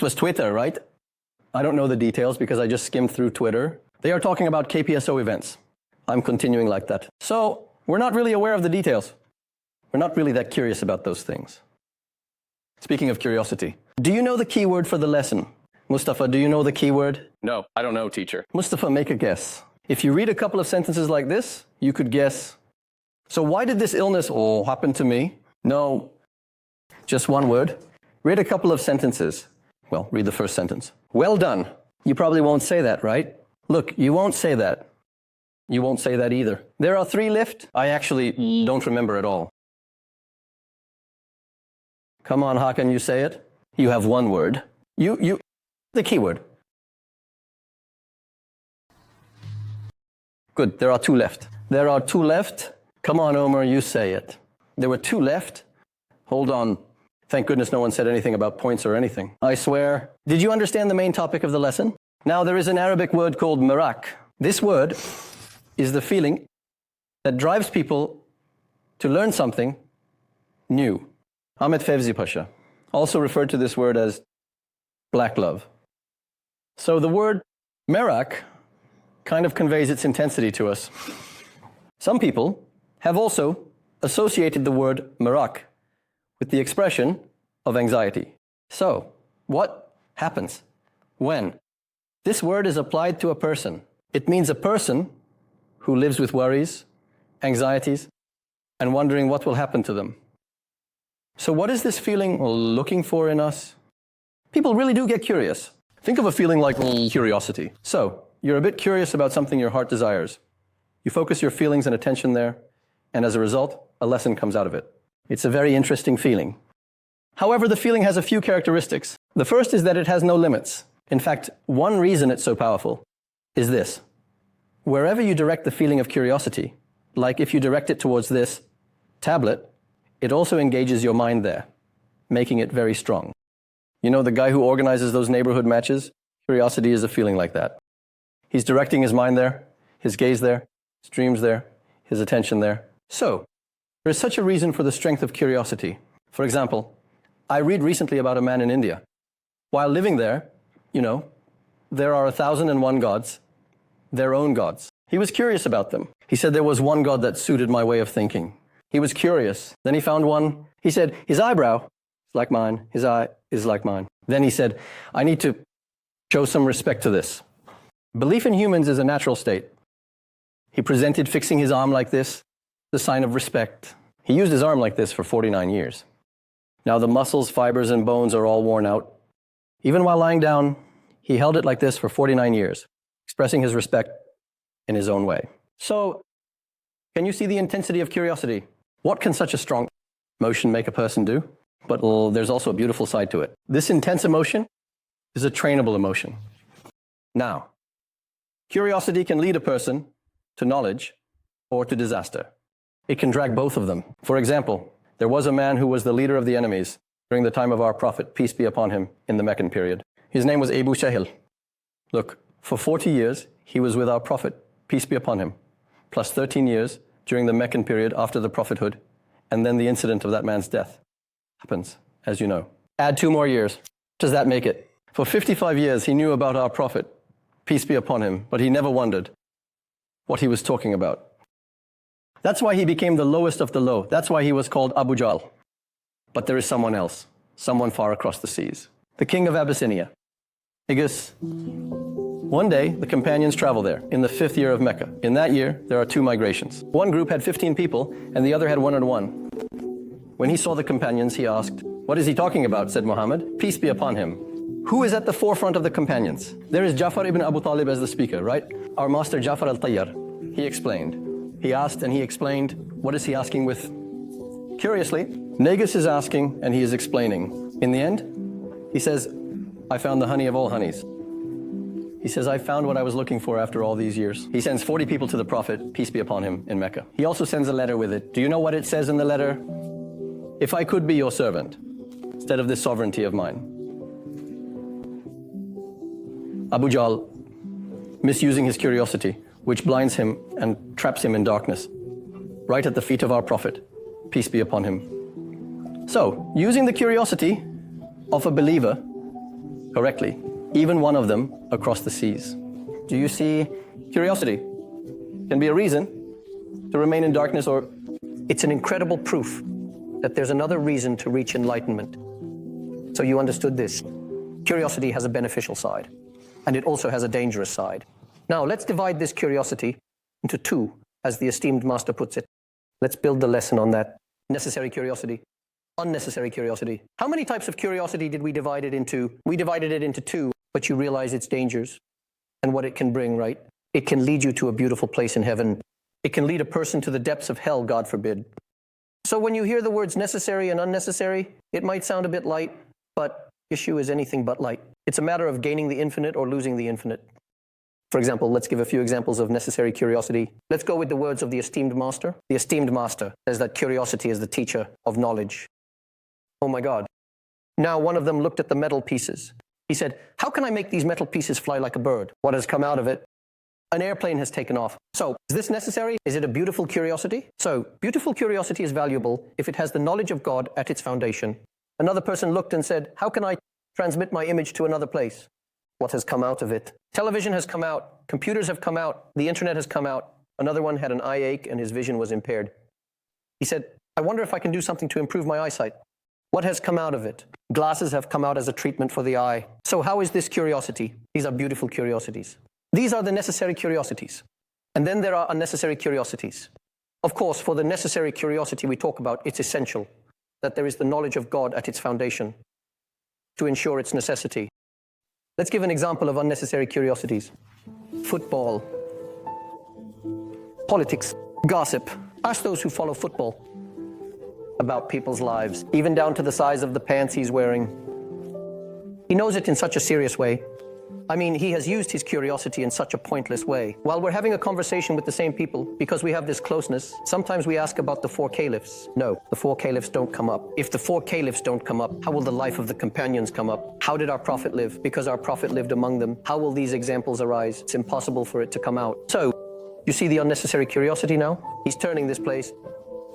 It was Twitter, right? I don't know the details because I just skimmed through Twitter. They are talking about KPSO events. I'm continuing like that. So we're not really aware of the details. We're not really that curious about those things. Speaking of curiosity, do you know the keyword for the lesson? Mustafa, do you know the keyword? No, I don't know, teacher. Mustafa, make a guess. If you read a couple of sentences like this, you could guess, so why did this illness happen to me? No, just one word. Read a couple of sentences. Well, read the first sentence. Well done. You probably won't say that, right? Look, you won't say that. You won't say that either. There are 3 left. I actually don't remember at all. Come on, how can you say it? You have one word. The keyword. Good, there are 2 left. There are 2 left. Come on, Omar, you say it. There were 2 left. Hold on. Thank goodness no one said anything about points or anything. I swear. Did you understand the main topic of the lesson? Now, there is an Arabic word called mirak. This word is the feeling that drives people to learn something new. Ahmed Fevzi Pasha also referred to this word as black love. So the word mirak kind of conveys its intensity to us. Some people have also associated the word mirak with the expression of anxiety. So, what happens when this word is applied to a person? It means a person who lives with worries, anxieties, and wondering what will happen to them. So what is this feeling looking for in us? People really do get curious. Think of a feeling like curiosity. So, you're a bit curious about something your heart desires. You focus your feelings and attention there, and as a result, a lesson comes out of it. It's a very interesting feeling. However, the feeling has a few characteristics. The first is that it has no limits. In fact, one reason it's so powerful is this. Wherever you direct the feeling of curiosity, like if you direct it towards this tablet, it also engages your mind there, making it very strong. You know the guy who organizes those neighborhood matches? Curiosity is a feeling like that. He's directing his mind there, his gaze there, his dreams there, his attention there. So, there is such a reason for the strength of curiosity. For example, I read recently about a man in India. While living there, there are 1,001 gods, their own gods. He was curious about them. He said there was one God that suited my way of thinking. He was curious. Then he found one. He said, his eyebrow is like mine. His eye is like mine. Then he said, I need to show some respect to this. Belief in humans is a natural state. He presented fixing his arm like this, the sign of respect. He used his arm like this for 49 years. Now the muscles, fibers, and bones are all worn out. Even while lying down, he held it like this for 49 years, expressing his respect in his own way. So, can you see the intensity of curiosity? What can such a strong emotion make a person do? But there's also a beautiful side to it. This intense emotion is a trainable emotion. Now, curiosity can lead a person to knowledge or to disaster. It can drag both of them. For example, there was a man who was the leader of the enemies during the time of our Prophet, peace be upon him, in the Meccan period. His name was Abu Shahil. Look, for 40 years, he was with our Prophet, peace be upon him, plus 13 years during the Meccan period after the prophethood, and then the incident of that man's death happens, as you know. Add 2 more years. What does that make it? For 55 years, he knew about our Prophet, peace be upon him, but he never wondered what he was talking about. That's why he became the lowest of the low. That's why he was called Abu Jahl. But there is someone else, someone far across the seas, the king of Abyssinia. Because one day, the companions travel there in the 5th year of Mecca. In that year, there are 2 migrations. One group had 15 people, and the other had 101. When he saw the companions, he asked, what is he talking about? Said Muhammad, peace be upon him. Who is at the forefront of the companions? There is Ja'far ibn Abu Talib as the speaker, right? Our master Ja'far al-Tayyar. He explained. He asked and he explained. What is he asking with? Curiously, Negus is asking and he is explaining. In the end, he says, I found the honey of all honeys. He says, I found what I was looking for after all these years. He sends 40 people to the Prophet, peace be upon him, in Mecca. He also sends a letter with it. Do you know what it says in the letter? If I could be your servant, instead of this sovereignty of mine. Abu Jahl, misusing his curiosity, which blinds him and traps him in darkness, right at the feet of our Prophet, peace be upon him. So, using the curiosity of a believer correctly, even one of them across the seas. Do you see curiosity can be a reason to remain in darkness, or it's an incredible proof that there's another reason to reach enlightenment. So you understood this. Curiosity has a beneficial side, and it also has a dangerous side. Now, let's divide this curiosity into two, as the esteemed master puts it. Let's build the lesson on that. Necessary curiosity, unnecessary curiosity. How many types of curiosity did we divide it into? We divided it into two, but you realize its dangers and what it can bring, right? It can lead you to a beautiful place in heaven. It can lead a person to the depths of hell, God forbid. So when you hear the words necessary and unnecessary, it might sound a bit light, but issue is anything but light. It's a matter of gaining the infinite or losing the infinite. For example, let's give a few examples of necessary curiosity. Let's go with the words of the esteemed master. The esteemed master says that curiosity is the teacher of knowledge. Oh my God. Now one of them looked at the metal pieces. He said, how can I make these metal pieces fly like a bird? What has come out of it? An airplane has taken off. So, is this necessary? Is it a beautiful curiosity? So, beautiful curiosity is valuable if it has the knowledge of God at its foundation. Another person looked and said, how can I transmit my image to another place? What has come out of it? Television has come out, computers have come out, the internet has come out. Another one had an eye ache and his vision was impaired. He said, I wonder if I can do something to improve my eyesight. What has come out of it? Glasses have come out as a treatment for the eye. So how is this curiosity? These are beautiful curiosities. These are the necessary curiosities. And then there are unnecessary curiosities. Of course, for the necessary curiosity we talk about, it's essential that there is the knowledge of God at its foundation to ensure its necessity. Let's give an example of unnecessary curiosities. Football, politics, gossip. Ask those who follow football about people's lives, even down to the size of the pants he's wearing. He knows it in such a serious way. I mean, he has used his curiosity in such a pointless way. While we're having a conversation with the same people, because we have this closeness, sometimes we ask about the 4 caliphs. No, the 4 caliphs don't come up. If the 4 caliphs don't come up, how will the life of the companions come up? How did our Prophet live? Because our Prophet lived among them. How will these examples arise? It's impossible for it to come out. So, you see the unnecessary curiosity now? He's turning this place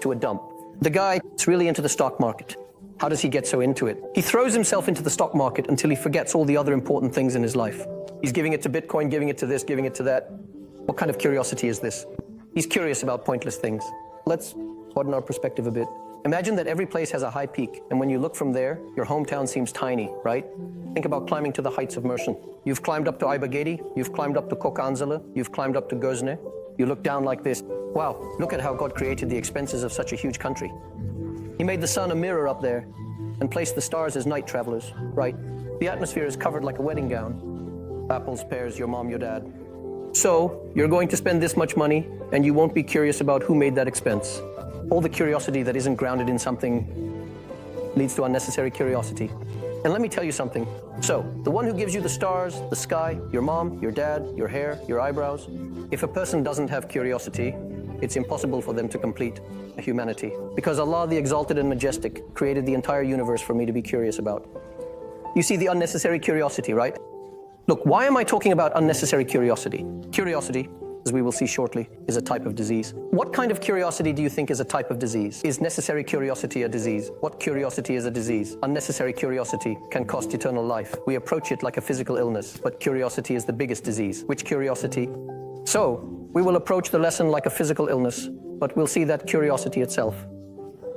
to a dump. The guy is really into the stock market. How does he get so into it? He throws himself into the stock market until he forgets all the other important things in his life. He's giving it to Bitcoin, giving it to this, giving it to that. What kind of curiosity is this? He's curious about pointless things. Let's broaden our perspective a bit. Imagine that every place has a high peak, and when you look from there, your hometown seems tiny, right? Think about climbing to the heights of Mersin. You've climbed up to R.E.D.I.T, you've climbed up to Kokanzala, you've climbed up to Gözne. You look down like this. Wow, look at how God created the expenses of such a huge country. He made the sun a mirror up there and placed the stars as night travelers, right? The atmosphere is covered like a wedding gown. Apples, pears, your mom, your dad. So, you're going to spend this much money and you won't be curious about who made that expense. All the curiosity that isn't grounded in something leads to unnecessary curiosity. And let me tell you something. So, the one who gives you the stars, the sky, your mom, your dad, your hair, your eyebrows, if a person doesn't have curiosity, it's impossible for them to complete humanity. Because Allah, the Exalted and Majestic, created the entire universe for me to be curious about. You see the unnecessary curiosity, right? Look, why am I talking about unnecessary curiosity? Curiosity, as we will see shortly, is a type of disease. What kind of curiosity do you think is a type of disease? Is necessary curiosity a disease? What curiosity is a disease? Unnecessary curiosity can cost eternal life. We approach it like a physical illness, but curiosity is the biggest disease. Which curiosity? So, we will approach the lesson like a physical illness, but we'll see that curiosity itself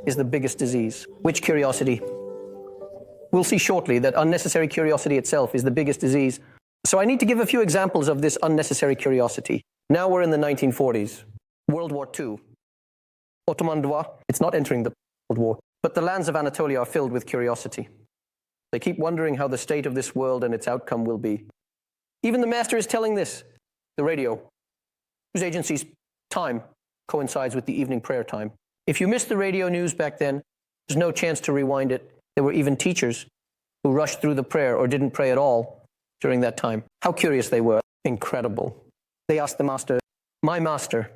is the biggest disease. Which curiosity? We'll see shortly that unnecessary curiosity itself is the biggest disease. So I need to give a few examples of this unnecessary curiosity. Now we're in the 1940s. World War II. Ottoman II, it's not entering the World War, but the lands of Anatolia are filled with curiosity. They keep wondering how the state of this world and its outcome will be. Even the master is telling this. The radio, whose agency's time coincides with the evening prayer time. If you missed the radio news back then, there's no chance to rewind it. There were even teachers who rushed through the prayer or didn't pray at all during that time. How curious they were. Incredible. They asked the master, "My master,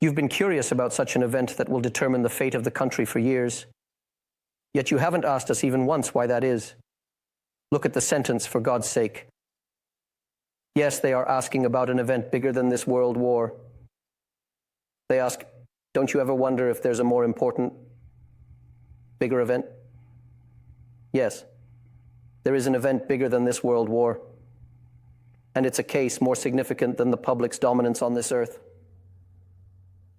you've been curious about such an event that will determine the fate of the country for years, yet you haven't asked us even once why that is. Look at the sentence, for God's sake." Yes, they are asking about an event bigger than this world war. They ask, don't you ever wonder if there's a more important, bigger event? Yes. There is an event bigger than this world war, and it's a case more significant than the public's dominance on this earth.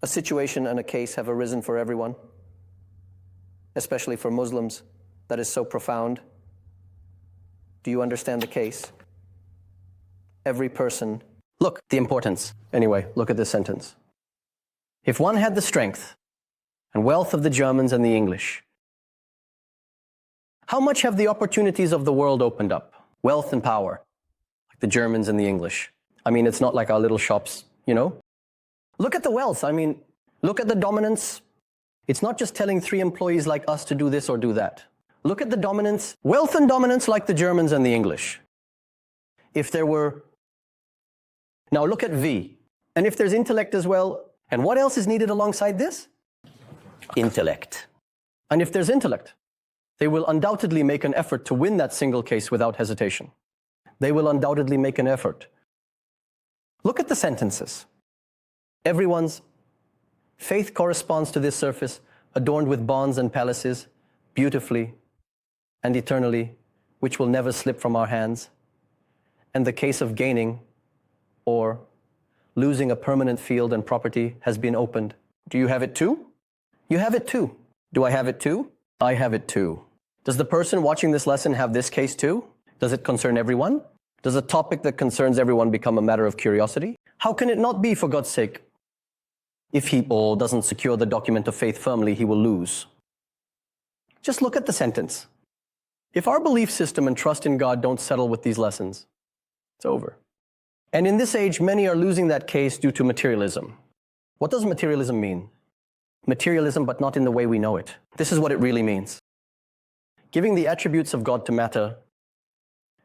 A situation and a case have arisen for everyone, especially for Muslims, that is so profound. Do you understand the case? Every person. Look, the importance. Anyway, look at this sentence. If one had the strength and wealth of the Germans and the English, how much have the opportunities of the world opened up? Wealth and power, like the Germans and the English. I mean, it's not like our little shops, you know? Look at the wealth. I mean, look at the dominance. It's not just telling 3 employees like us to do this or do that. Look at the dominance, wealth and dominance like the Germans and the English. If there were... Now look at V. And if there's intellect as well, and what else is needed alongside this? Intellect. And if there's intellect, they will undoubtedly make an effort to win that single case without hesitation. They will undoubtedly make an effort. Look at the sentences. Everyone's faith corresponds to this surface, adorned with bonds and palaces, beautifully and eternally, which will never slip from our hands. And the case of gaining or losing a permanent field and property has been opened. Do you have it too? You have it too. Do I have it too? I have it too. Does the person watching this lesson have this case too? Does it concern everyone? Does a topic that concerns everyone become a matter of curiosity? How can it not be, for God's sake? If he doesn't secure the document of faith firmly, he will lose. Just look at the sentence. If our belief system and trust in God don't settle with these lessons, it's over. And in this age, many are losing that case due to materialism. What does materialism mean? Materialism, but not in the way we know it. This is what it really means. Giving the attributes of God to matter,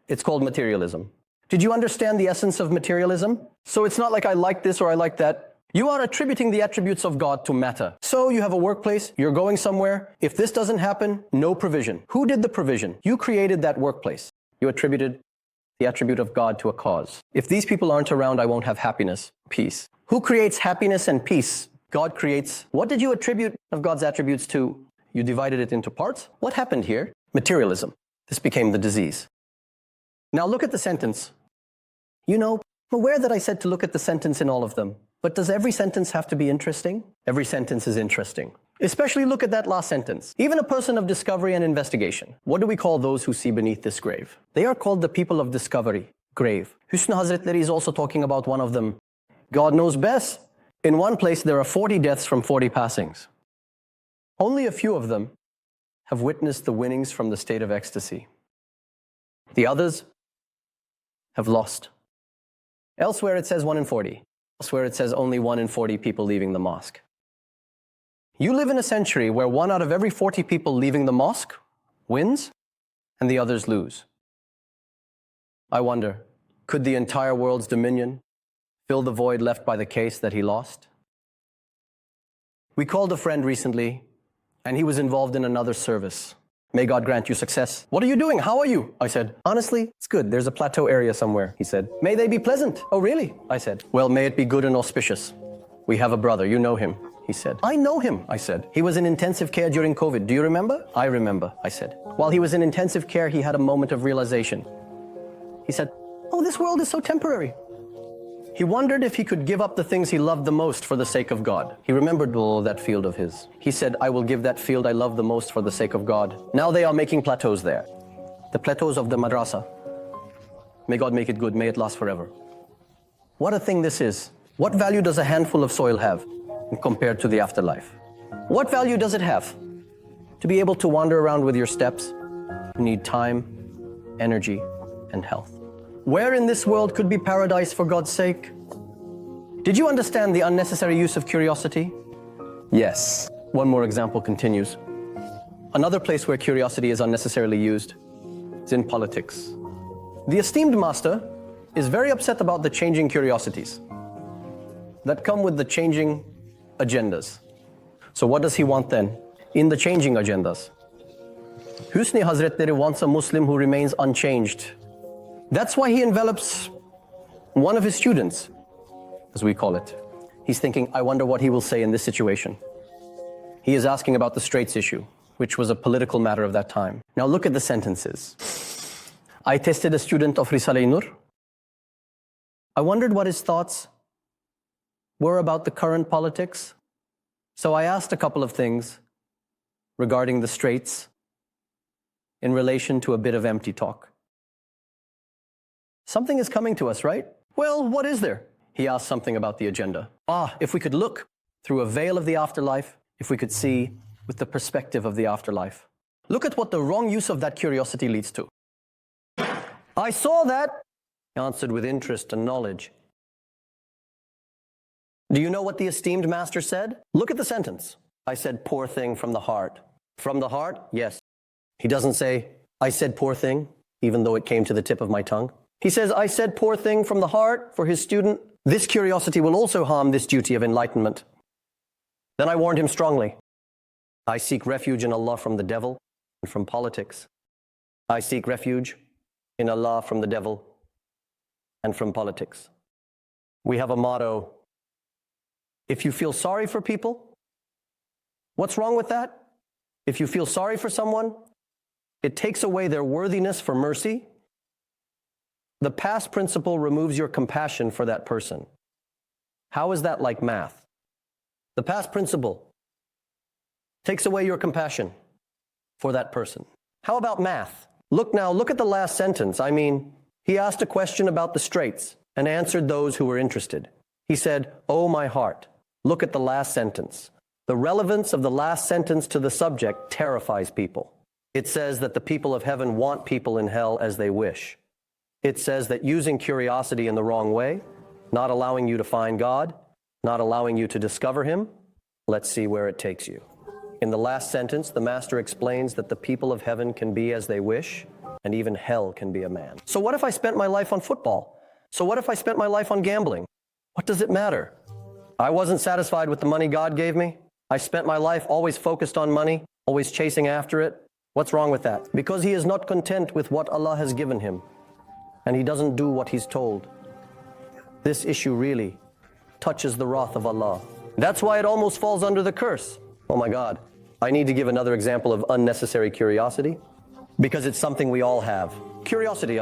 it's called materialism. Did you understand the essence of materialism? So it's not like I like this or I like that. You are attributing the attributes of God to matter. So you have a workplace, you're going somewhere. If this doesn't happen, no provision. Who did the provision? You created that workplace. You attributed the attribute of God to a cause. If these people aren't around, I won't have happiness, peace. Who creates happiness and peace? God creates. What did you attribute of God's attributes to? You divided it into parts. What happened here? Materialism. This became the disease. Now look at the sentence. You know, I'm aware that I said to look at the sentence in all of them. But does every sentence have to be interesting? Every sentence is interesting. Especially look at that last sentence. Even a person of discovery and investigation. What do we call those who see beneath this grave? They are called the people of discovery, grave. Hüsnü Hazretleri is also talking about one of them. God knows best. In one place, there are 40 deaths from 40 passings. Only a few of them have witnessed the winnings from the state of ecstasy. The others have lost. Elsewhere, it says 1 in 40. Elsewhere, it says only 1 in 40 people leaving the mosque. You live in a century where 1 out of every 40 people leaving the mosque wins and the others lose. I wonder, could the entire world's dominion fill the void left by the case that he lost? We called a friend recently, and he was involved in another service. May God grant you success. What are you doing? How are you? I said, honestly, it's good. There's a plateau area somewhere. He said, may they be pleasant. Oh, really? I said, well, may it be good and auspicious. We have a brother. You know him. He said, I know him. I said, he was in intensive care during COVID. Do you remember? I remember. I said, while he was in intensive care, he had a moment of realization. He said, oh, this world is so temporary. He wondered if he could give up the things he loved the most for the sake of God. He remembered that field of his. He said, I will give that field I love the most for the sake of God. Now they are making plateaus there. The plateaus of the madrasa. May God make it good. May it last forever. What a thing this is. What value does a handful of soil have compared to the afterlife? What value does it have? To be able to wander around with your steps, you need time, energy, and health. Where in this world could be paradise, for God's sake? Did you understand the unnecessary use of curiosity? Yes. One more example continues. Another place where curiosity is unnecessarily used is in politics. The esteemed master is very upset about the changing curiosities that come with the changing agendas. So what does he want then in the changing agendas? Hüsnü Hazretleri wants a Muslim who remains unchanged. That's why he envelops one of his students, as we call it. He's thinking, I wonder what he will say in this situation. He is asking about the Straits issue, which was a political matter of that time. Now look at the sentences. I tested a student of Risale-i Nur. I wondered what his thoughts were about the current politics. So I asked a couple of things regarding the Straits in relation to a bit of empty talk. Something is coming to us, right? Well, what is there? He asked something about the agenda. If we could look through a veil of the afterlife, if we could see with the perspective of the afterlife. Look at what the wrong use of that curiosity leads to. I saw that, he answered with interest and knowledge. Do you know what the esteemed master said? Look at the sentence. I said, poor thing from the heart. From the heart? Yes. He doesn't say, I said poor thing, even though it came to the tip of my tongue. He says, I said poor thing from the heart for his student. This curiosity will also harm this duty of enlightenment. Then I warned him strongly. I seek refuge in Allah from the devil and from politics. I seek refuge in Allah from the devil and from politics. We have a motto. If you feel sorry for people, what's wrong with that? If you feel sorry for someone, it takes away their worthiness for mercy. The past principle removes your compassion for that person. How is that like math? The past principle takes away your compassion for that person. How about math? Look at the last sentence. He asked a question about the Straits and answered those who were interested. He said, oh my heart, look at the last sentence. The relevance of the last sentence to the subject terrifies people. It says that the people of heaven want people in hell as they wish. It says that using curiosity in the wrong way, not allowing you to find God, not allowing you to discover Him, let's see where it takes you. In the last sentence, the Master explains that the people of heaven can be as they wish, and even hell can be a man. So what if I spent my life on football? So what if I spent my life on gambling? What does it matter? I wasn't satisfied with the money God gave me. I spent my life always focused on money, always chasing after it. What's wrong with that? Because he is not content with what Allah has given him, and he doesn't do what he's told. This issue really touches the wrath of Allah. That's why it almost falls under the curse. Oh my God. I need to give another example of unnecessary curiosity, because it's something we all have. Curiosity,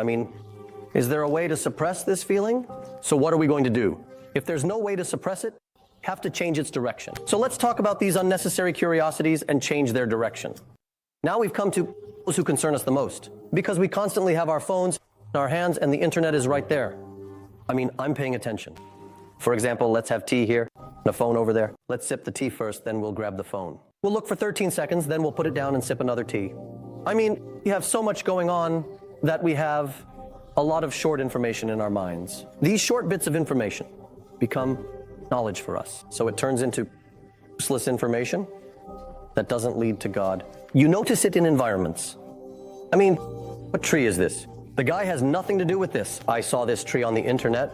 is there a way to suppress this feeling? So what are we going to do? If there's no way to suppress it, have to change its direction. So let's talk about these unnecessary curiosities and change their direction. Now we've come to those who concern us the most, because we constantly have our phones in our hands and the internet is right there. I'm paying attention. For example, let's have tea here and a phone over there. Let's sip the tea first, then we'll grab the phone. We'll look for 13 seconds, then we'll put it down and sip another tea. We have so much going on that we have a lot of short information in our minds. These short bits of information become knowledge for us. So it turns into useless information that doesn't lead to God. You notice it in environments. What tree is this? The guy has nothing to do with this. I saw this tree on the internet.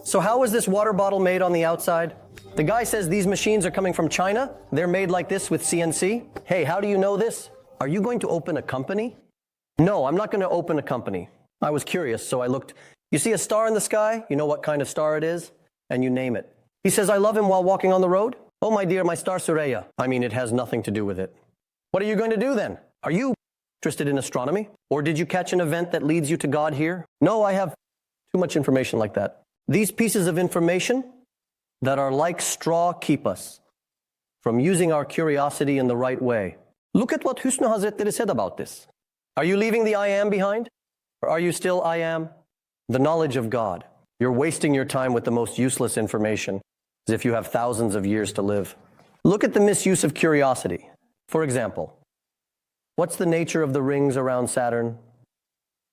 So how is this water bottle made on the outside? The guy says these machines are coming from China. They're made like this with CNC. Hey, how do you know this? Are you going to open a company? No, I'm not going to open a company. I was curious, so I looked. You see a star in the sky? You know what kind of star it is? And you name it. He says, I love him while walking on the road. Oh, my dear, my star Suraya. It has nothing to do with it. What are you going to do then? Are you interested in astronomy? Or did you catch an event that leads you to God here? No, I have too much information like that. These pieces of information that are like straw keep us from using our curiosity in the right way. Look at what Hüsnü Hazretleri said about this. Are you leaving the I am behind? Or are you still I am? The knowledge of God. You're wasting your time with the most useless information, as if you have thousands of years to live. Look at the misuse of curiosity. For example, what's the nature of the rings around Saturn?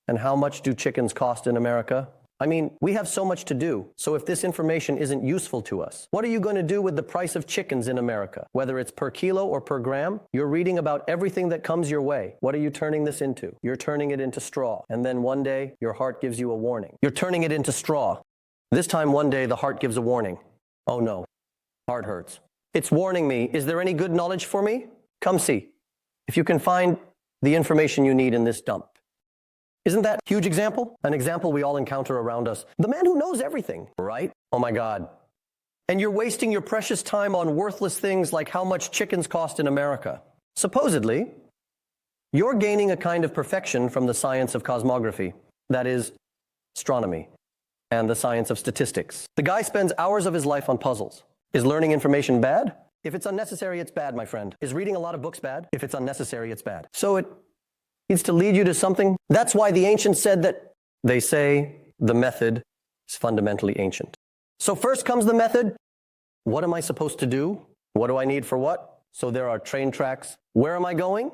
And how much do chickens cost in America? We have so much to do. So if this information isn't useful to us, what are you going to do with the price of chickens in America? Whether it's per kilo or per gram, you're reading about everything that comes your way. What are you turning this into? You're turning it into straw. And then one day, your heart gives you a warning. You're turning it into straw. This time, one day, the heart gives a warning. Oh no, heart hurts. It's warning me. Is there any good knowledge for me? Come see. If you can find the information you need in this dump. Isn't that a huge example? An example we all encounter around us. The man who knows everything, right? Oh my God. And you're wasting your precious time on worthless things like how much chickens cost in America. Supposedly, You're gaining a kind of perfection from the science of cosmography, that is, astronomy, and the science of statistics. The guy spends hours of his life on puzzles. Is learning information bad? If it's unnecessary, it's bad, my friend. Is reading a lot of books bad? If it's unnecessary, it's bad. So it needs to lead you to something. That's why the ancients said that they say the method is fundamentally ancient. So first comes the method. What am I supposed to do? What do I need for what? So there are train tracks. Where am I going?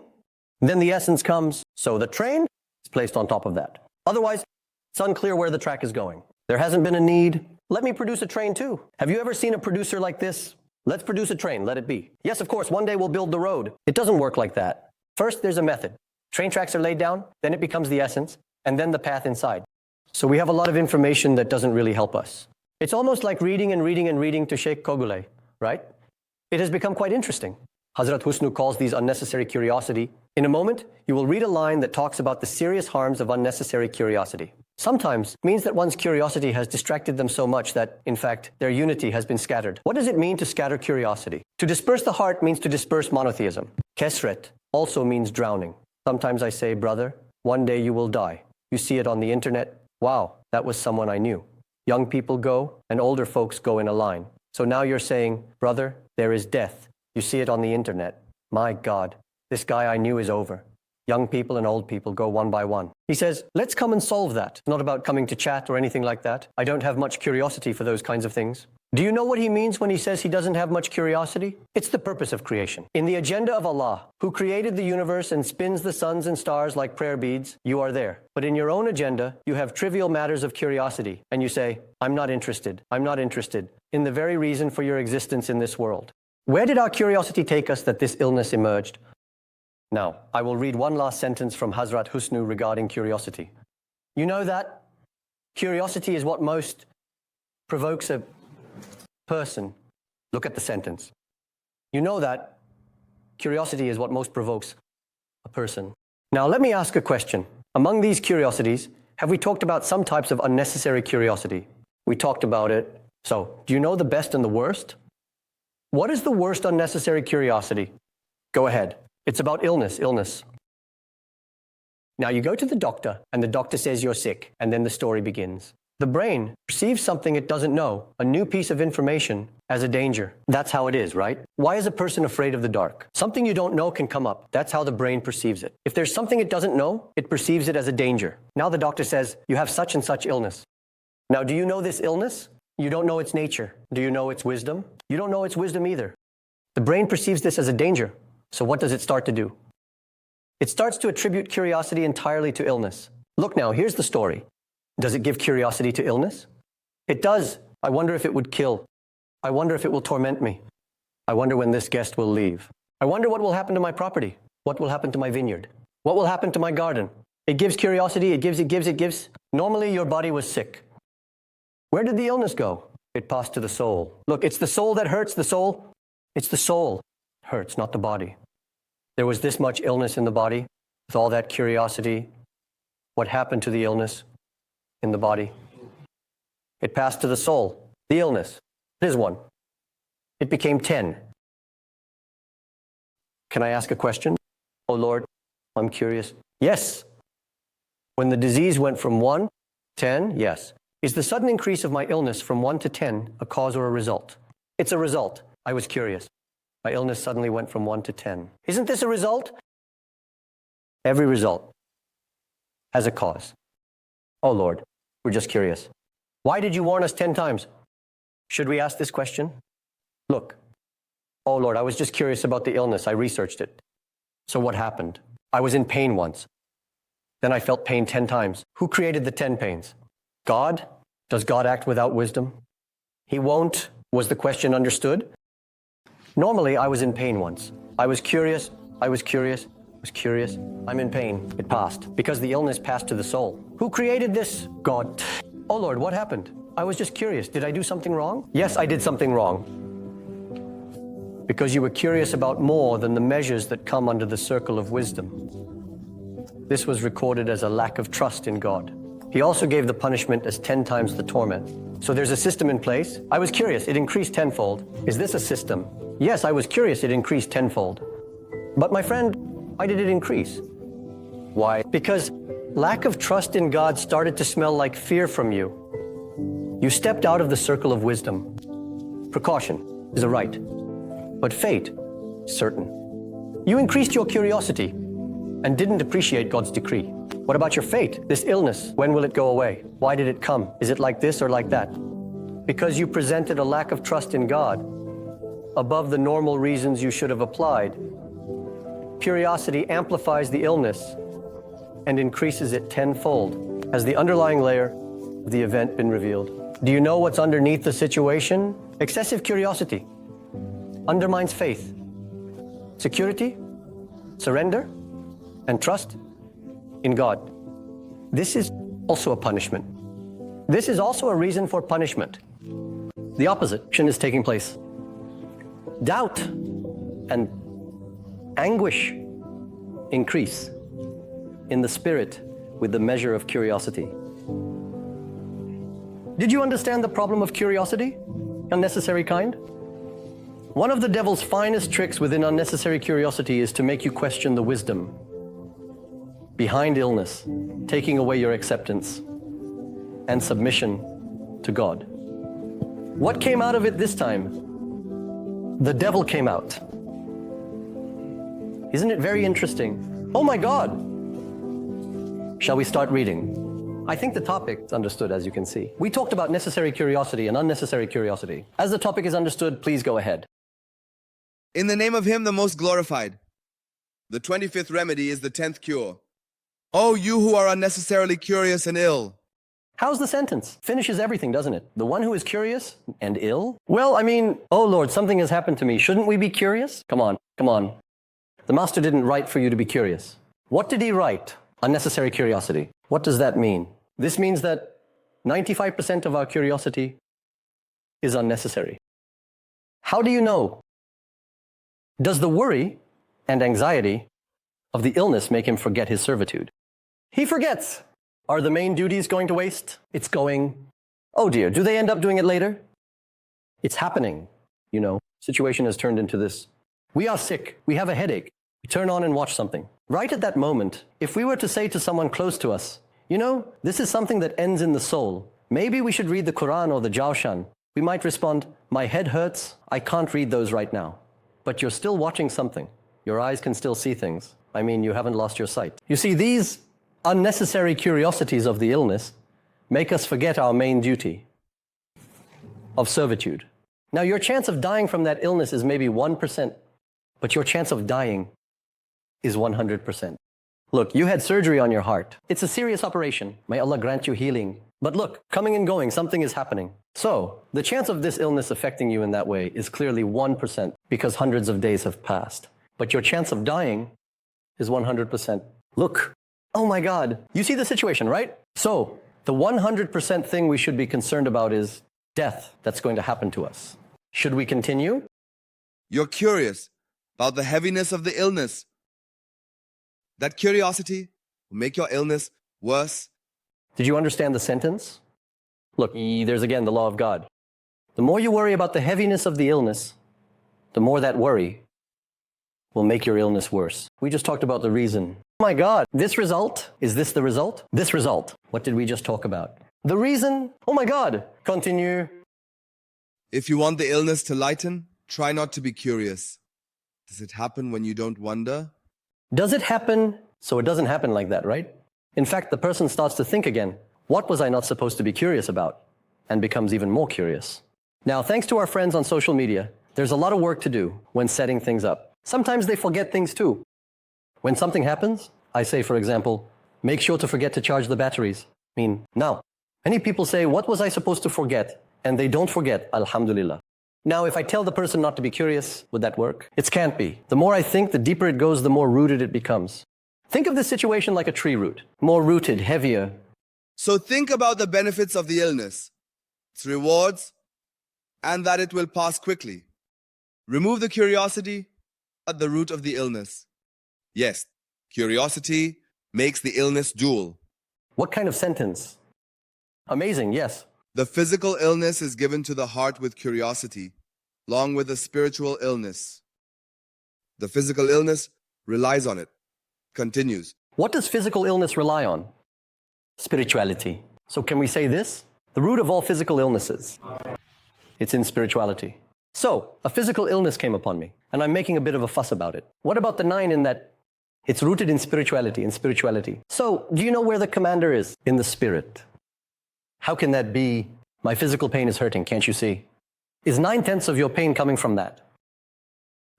Then the essence comes. So the train is placed on top of that. Otherwise, it's unclear where the track is going. There hasn't been a need. Let me produce a train too. Have you ever seen a producer like this? Let's produce a train, let it be. Yes, of course, one day we'll build the road. It doesn't work like that. First, there's a method. Train tracks are laid down, then it becomes the essence, and then the path inside. So we have a lot of information that doesn't really help us. It's almost like reading and reading and reading to Sheikh Kogule, right? It has become quite interesting. Hazrat Husnu calls these unnecessary curiosity. In a moment, you will read a line that talks about the serious harms of unnecessary curiosity. Sometimes it means that one's curiosity has distracted them so much that, in fact, their unity has been scattered. What does it mean to scatter curiosity? To disperse the heart means to disperse monotheism. Kesret also means drowning. Sometimes I say, brother, one day you will die. You see it on the internet. Wow, that was someone I knew. Young people go and older folks go in a line. So now you're saying, brother, there is death. You see it on the internet. My God, this guy I knew is over. Young people and old people go one by one. He says, let's come and solve that. It's not about coming to chat or anything like that. I don't have much curiosity for those kinds of things. Do you know what he means when he says he doesn't have much curiosity? It's the purpose of creation. In the agenda of Allah, who created the universe and spins the suns and stars like prayer beads, you are there. But in your own agenda, you have trivial matters of curiosity. And you say, I'm not interested. I'm not interested in the very reason for your existence in this world. Where did our curiosity take us that this illness emerged? Now, I will read one last sentence from Hazrat Husnu regarding curiosity. You know that curiosity is what most provokes a person. Look at the sentence. You know that curiosity is what most provokes a person. Now, let me ask a question. Among these curiosities, have we talked about some types of unnecessary curiosity? We talked about it. So, do you know the best and the worst? What is the worst unnecessary curiosity? Go ahead. It's about illness. Now you go to the doctor and the doctor says you're sick, and then the story begins. The brain perceives something it doesn't know, a new piece of information, as a danger. That's how it is, right? Why is a person afraid of the dark? Something you don't know can come up. That's how the brain perceives it. If there's something it doesn't know, it perceives it as a danger. Now the doctor says, you have such and such illness. Now do you know this illness? You don't know its nature. Do you know its wisdom? You don't know its wisdom either. The brain perceives this as a danger. So what does it start to do? It starts to attribute curiosity entirely to illness. Look now, here's the story. Does it give curiosity to illness? It does. I wonder if it would kill. I wonder if it will torment me. I wonder when this guest will leave. I wonder what will happen to my property. What will happen to my vineyard? What will happen to my garden? It gives curiosity, it gives. Normally your body was sick. Where did the illness go? It passed to the soul. Look, it's the soul that hurts, the soul. It's the soul that hurts, not the body. There was this much illness in the body, with all that curiosity. What happened to the illness in the body? It passed to the soul. The illness. It is one. It became 10. Can I ask a question? Oh Lord, I'm curious. Yes. When the disease went from 1 to 10, yes. Is the sudden increase of my illness from 1 to 10 a cause or a result? It's a result. I was curious. My illness suddenly went from 1 to 10. Isn't this a result? Every result has a cause. Oh Lord, we're just curious. Why did you warn us 10 times? Should we ask this question? Look, oh Lord, I was just curious about the illness. I researched it. So what happened? I was in pain once. Then I felt pain 10 times. Who created the 10 pains? God? Does God act without wisdom? He won't. Was the question understood? Normally, I was in pain once. I was curious. I'm in pain. It passed. Because the illness passed to the soul. Who created this? God. Oh Lord, what happened? I was just curious. Did I do something wrong? Yes, I did something wrong. Because you were curious about more than the measures that come under the circle of wisdom. This was recorded as a lack of trust in God. He also gave the punishment as 10 times the torment. So there's a system in place. I was curious. It increased tenfold. Is this a system? Yes, I was curious. It increased tenfold. But my friend, why did it increase? Why? Because lack of trust in God started to smell like fear from you. You stepped out of the circle of wisdom. Precaution is a right, but fate is certain. You increased your curiosity and didn't appreciate God's decree. What about your fate? This illness, when will it go away? Why did it come? Is it like this or like that? Because you presented a lack of trust in God above the normal reasons you should have applied. Curiosity amplifies the illness and increases it tenfold. Has the underlying layer of the event been revealed? Do you know what's underneath the situation? Excessive curiosity undermines faith, security, surrender, and trust in God. This is also a punishment. This is also a reason for punishment. The opposite is taking place. Doubt and anguish increase in the spirit with the measure of curiosity. Did you understand the problem of curiosity? Unnecessary kind? One of the devil's finest tricks within unnecessary curiosity is to make you question the wisdom behind illness, taking away your acceptance and submission to God. What came out of it this time? The devil came out. Isn't it very interesting? Oh my God! Shall we start reading? I think the topic is understood, as you can see. We talked about necessary curiosity and unnecessary curiosity. As the topic is understood, please go ahead. In the name of Him, the most glorified. The 25th remedy is the 10th cure. Oh, you who are unnecessarily curious and ill. How's the sentence? Finishes everything, doesn't it? The one who is curious and ill? Well, I mean, oh Lord, something has happened to me. Shouldn't we be curious? Come on, come on. The Master didn't write for you to be curious. What did he write? Unnecessary curiosity. What does that mean? This means that 95% of our curiosity is unnecessary. How do you know? Does the worry and anxiety of the illness make him forget his servitude? He forgets. Are the main duties going to waste? It's going. Oh dear, do they end up doing it later? It's happening, you know. Situation has turned into this. We are sick. We have a headache. We turn on and watch something. Right at that moment, if we were to say to someone close to us, you know, this is something that ends in the soul. Maybe we should read the Quran or the Jawshan. We might respond, my head hurts. I can't read those right now. But you're still watching something. Your eyes can still see things. I mean, you haven't lost your sight. You see, these unnecessary curiosities of the illness make us forget our main duty of servitude. Now, your chance of dying from that illness is maybe 1%, but your chance of dying is 100%. Look, you had surgery on your heart. It's a serious operation. May Allah grant you healing. But look, coming and going, something is happening. So, the chance of this illness affecting you in that way is clearly 1% because hundreds of days have passed. But your chance of dying is 100%. Look, oh my God, you see the situation, right? So, the 100% thing we should be concerned about is death that's going to happen to us. Should we continue? You're curious about the heaviness of the illness. That curiosity will make your illness worse. Did you understand the sentence? Look, there's again the law of God. The more you worry about the heaviness of the illness, the more that worry will make your illness worse. We just talked about the reason. Oh my God, this result, is this the result? This result, what did we just talk about? The reason, oh my God, continue. If you want the illness to lighten, try not to be curious. Does it happen when you don't wonder? Does it happen? So it doesn't happen like that, right? In fact, the person starts to think again, what was I not supposed to be curious about? And becomes even more curious. Now, thanks to our friends on social media, there's a lot of work to do when setting things up. Sometimes they forget things too. When something happens, I say, for example, make sure to forget to charge the batteries. I mean, now, many people say, what was I supposed to forget? And they don't forget, alhamdulillah. Now, if I tell the person not to be curious, would that work? It can't be. The more I think, the deeper it goes, the more rooted it becomes. Think of this situation like a tree root. More rooted, heavier. So think about the benefits of the illness, its rewards, and that it will pass quickly. Remove the curiosity at the root of the illness. Yes, curiosity makes the illness dual. What kind of sentence? Amazing, yes. The physical illness is given to the heart with curiosity, along with the spiritual illness. The physical illness relies on it. Continues. What does physical illness rely on? Spirituality. So can we say this? The root of all physical illnesses, it's in spirituality. So, a physical illness came upon me, and I'm making a bit of a fuss about it. What about the 9 in that it's rooted in spirituality? So, do you know where the commander is? In the spirit. How can that be? My physical pain is hurting, can't you see? Is 9/10 of your pain coming from that?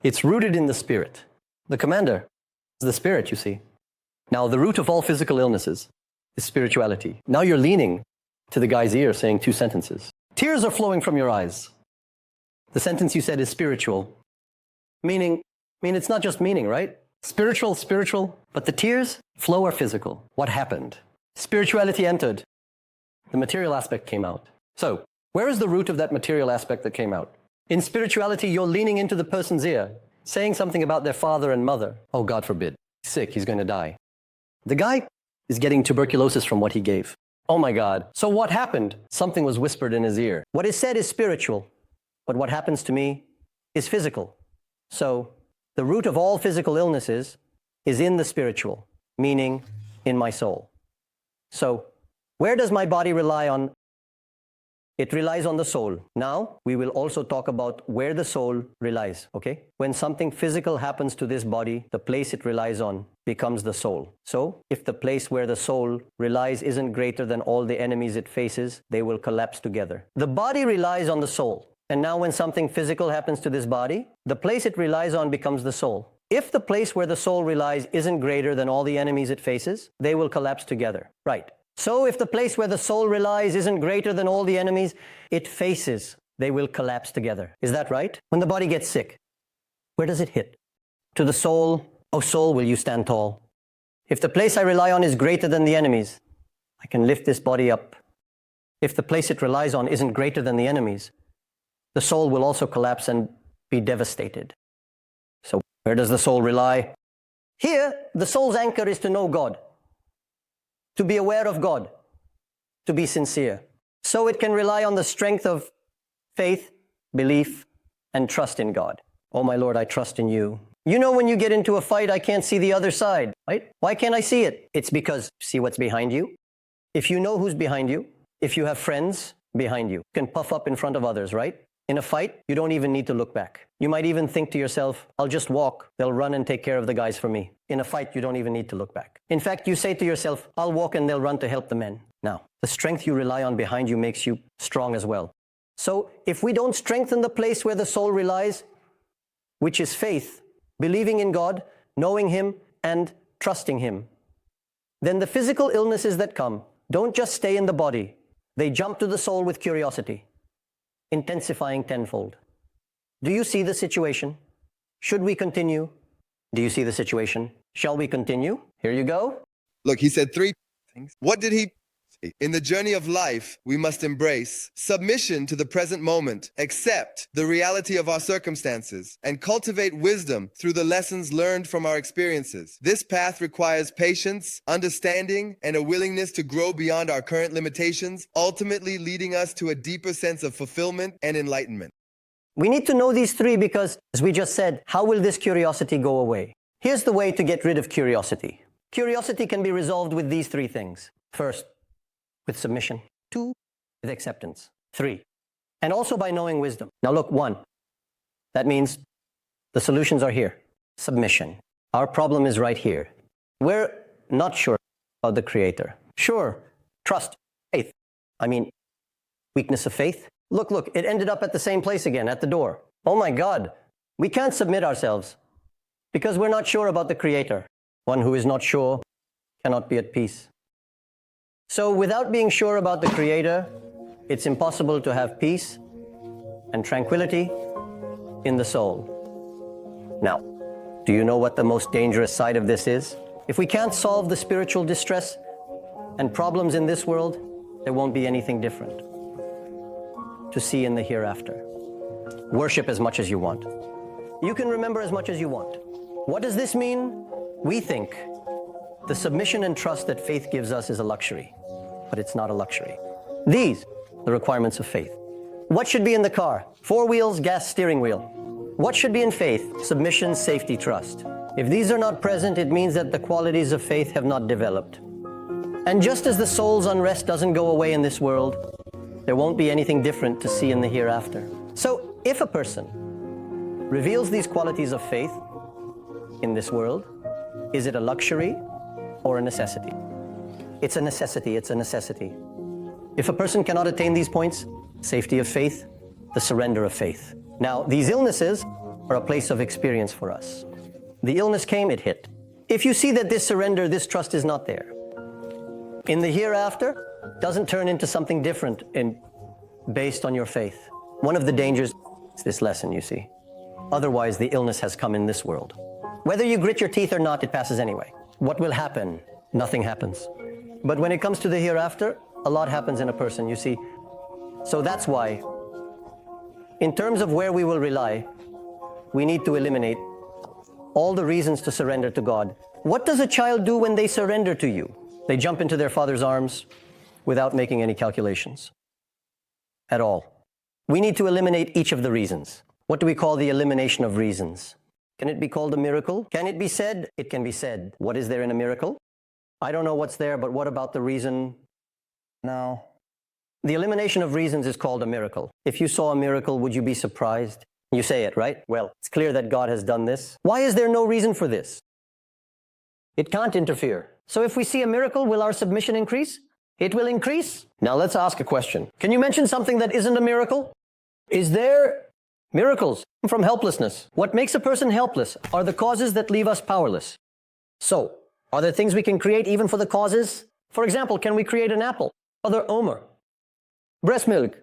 It's rooted in the spirit. The commander is the spirit, you see. Now, the root of all physical illnesses is spirituality. Now you're leaning to the guy's ear saying 2 sentences. Tears are flowing from your eyes. The sentence you said is spiritual. Meaning, it's not just meaning, right? Spiritual, but the tears flow are physical. What happened? Spirituality entered. The material aspect came out. So, where is the root of that material aspect that came out? In spirituality, you're leaning into the person's ear, saying something about their father and mother. Oh, God forbid. He's sick, he's going to die. The guy is getting tuberculosis from what he gave. Oh my God. So what happened? Something was whispered in his ear. What is said is spiritual, but what happens to me is physical. So the root of all physical illnesses is in the spiritual, meaning in my soul. So where does my body rely on? It relies on the soul. Now, we will also talk about where the soul relies, okay? When something physical happens to this body, the place it relies on becomes the soul. So, if the place where the soul relies isn't greater than all the enemies it faces, they will collapse together. The body relies on the soul. And now when something physical happens to this body, the place it relies on becomes the soul. If the place where the soul relies isn't greater than all the enemies it faces, they will collapse together. Right. So if the place where the soul relies isn't greater than all the enemies it faces, they will collapse together. Is that right? When the body gets sick, where does it hit? To the soul. Oh, soul, will you stand tall? If the place I rely on is greater than the enemies, I can lift this body up. If the place it relies on isn't greater than the enemies, the soul will also collapse and be devastated. So where does the soul rely? Here, the soul's anchor is to know God, to be aware of God, to be sincere. So it can rely on the strength of faith, belief, and trust in God. Oh my Lord, I trust in you. You know, when you get into a fight, I can't see the other side, right? Why can't I see it? It's because, see what's behind you? If you know who's behind you, if you have friends behind you, you can puff up in front of others, right? In a fight, you don't even need to look back. You might even think to yourself, I'll just walk. They'll run and take care of the guys for me. In a fight, you don't even need to look back. In fact, you say to yourself, I'll walk and they'll run to help the men. Now, the strength you rely on behind you makes you strong as well. So if we don't strengthen the place where the soul relies, which is faith, believing in God, knowing Him, and trusting Him, then the physical illnesses that come don't just stay in the body. They jump to the soul with curiosity, intensifying tenfold. Do you see the situation? Should we continue? Do you see the situation? Shall we continue? Here you go. Look, he said 3 things. What did he say? In the journey of life, we must embrace submission to the present moment, accept the reality of our circumstances, and cultivate wisdom through the lessons learned from our experiences. This path requires patience, understanding, and a willingness to grow beyond our current limitations, ultimately leading us to a deeper sense of fulfillment and enlightenment. We need to know these 3 because, as we just said, how will this curiosity go away? Here's the way to get rid of curiosity. Curiosity can be resolved with these 3 things. First, with submission. 2, with acceptance. 3, and also by knowing wisdom. Now look, 1, that means the solutions are here. Submission. Our problem is right here. We're not sure about the Creator. Sure, trust, faith. Weakness of faith. Look, it ended up at the same place again, at the door. Oh my God, we can't submit ourselves because we're not sure about the Creator. One who is not sure cannot be at peace. So without being sure about the Creator, it's impossible to have peace and tranquility in the soul. Now, do you know what the most dangerous side of this is? If we can't solve the spiritual distress and problems in this world, there won't be anything different to see in the hereafter. Worship as much as you want. You can remember as much as you want. What does this mean? We think the submission and trust that faith gives us is a luxury, but it's not a luxury. These are the requirements of faith. What should be in the car? 4 wheels, gas, steering wheel. What should be in faith? Submission, safety, trust. If these are not present, it means that the qualities of faith have not developed. And just as the soul's unrest doesn't go away in this world, there won't be anything different to see in the hereafter. So, if a person reveals these qualities of faith in this world, is it a luxury or a necessity? It's a necessity, it's a necessity. If a person cannot attain these points, safety of faith, the surrender of faith. Now, these illnesses are a place of experience for us. The illness came, it hit. If you see that this surrender, this trust is not there, in the hereafter, doesn't turn into something different based on your faith. One of the dangers is this lesson, you see. Otherwise, the illness has come in this world. Whether you grit your teeth or not, it passes anyway. What will happen? Nothing happens. But when it comes to the hereafter, a lot happens in a person, you see. So that's why, in terms of where we will rely, we need to eliminate all the reasons to surrender to God. What does a child do when they surrender to you? They jump into their father's arms without making any calculations at all. We need to eliminate each of the reasons. What do we call the elimination of reasons? Can it be called a miracle? Can it be said? It can be said. What is there in a miracle? I don't know what's there, but what about the reason? No. The elimination of reasons is called a miracle. If you saw a miracle, would you be surprised? You say it, right? Well, it's clear that God has done this. Why is there no reason for this? It can't interfere. So if we see a miracle, will our submission increase? It will increase. Now let's ask a question. Can you mention something that isn't a miracle? Is there miracles from helplessness? What makes a person helpless are the causes that leave us powerless. So, are there things we can create even for the causes? For example, can we create an apple? Other Omer. Breast milk.